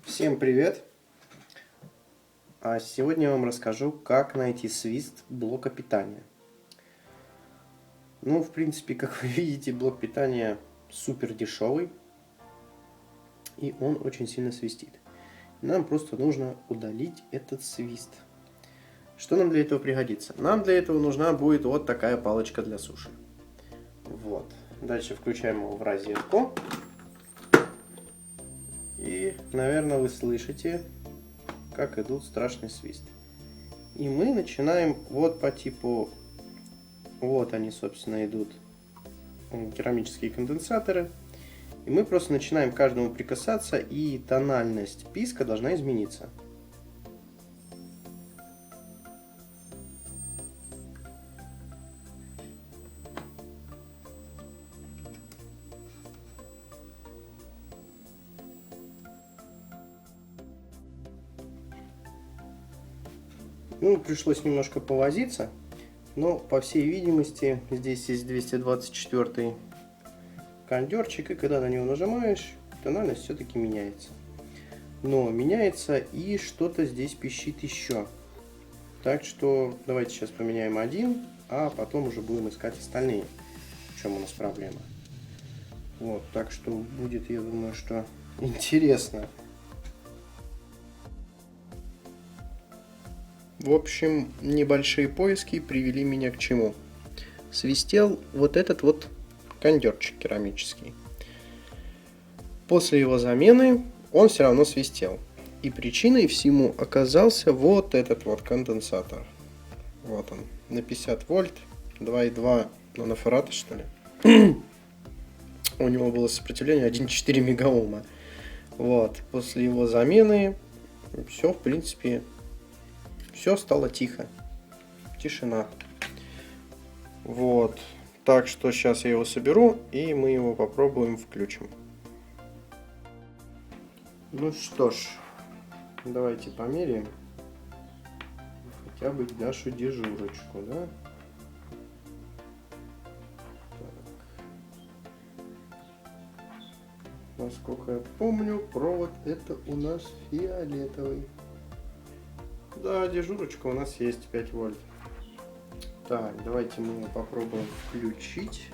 Всем привет! Сегодня я вам расскажу, как найти свист блока питания. В принципе, как вы видите, блок питания супер дешевый, и он очень сильно свистит. Нам просто нужно удалить этот свист. Что нам для этого пригодится? Нам для этого нужна будет вот такая палочка для суши. Вот. Дальше включаем его в розетку. И, наверное, вы слышите, как идут страшный свист. И мы начинаем вот по типу, вот они, собственно, идут, керамические конденсаторы. И мы просто начинаем к каждому прикасаться, и тональность писка должна измениться. Пришлось немножко повозиться, но, по всей видимости, здесь есть 224 кондерчик, и когда на него нажимаешь, тональность все-таки меняется. Но меняется и что-то здесь пищит еще. Так что давайте сейчас поменяем один, а потом уже будем искать остальные, в чем у нас проблема. Вот, так что будет, я думаю, что интересно. В общем, небольшие поиски привели меня к чему? Свистел вот этот вот кондерчик керамический. После его замены он все равно свистел. И причиной всему оказался вот этот вот конденсатор. Вот он, на 50 вольт, 2,2 нанофарада, что ли. У него было сопротивление 1,4 мегаома. Вот, после его замены все, в принципе, все стало тихо. Тишина. Вот. Так что сейчас я его соберу, и мы его попробуем включим. Ну что ж, давайте померяем хотя бы нашу дежурочку, да? Так. Насколько я помню, провод это у нас фиолетовый. Да, дежурочка у нас есть 5 вольт. Так, давайте мы его попробуем включить.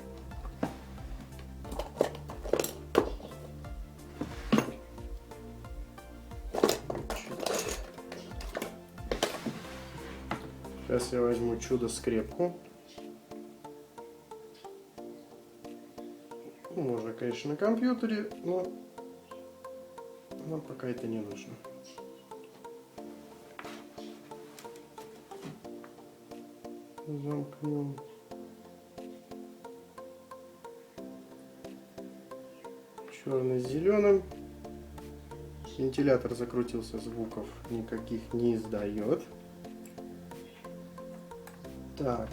Сейчас я возьму чудо-скрепку. Можно, конечно, на компьютере, но нам пока это не нужно. Замкнем. Черный с зеленым. Вентилятор закрутился, звуков никаких не издает. Так,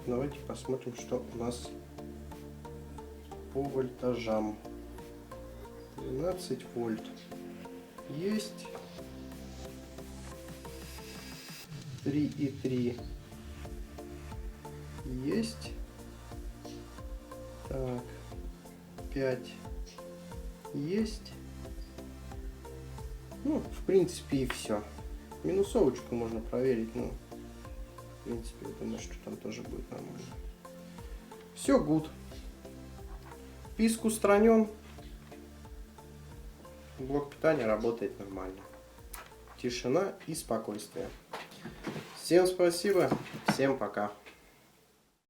давайте посмотрим, что у нас по вольтажам. 12 вольт есть. 3,3 есть. Так, 5 есть. В принципе, и все. Минусовочку можно проверить, но в принципе, я думаю, что там тоже будет нормально. Все good. Писк устранен. Блок питания работает нормально. Тишина и спокойствие. Всем спасибо, всем пока.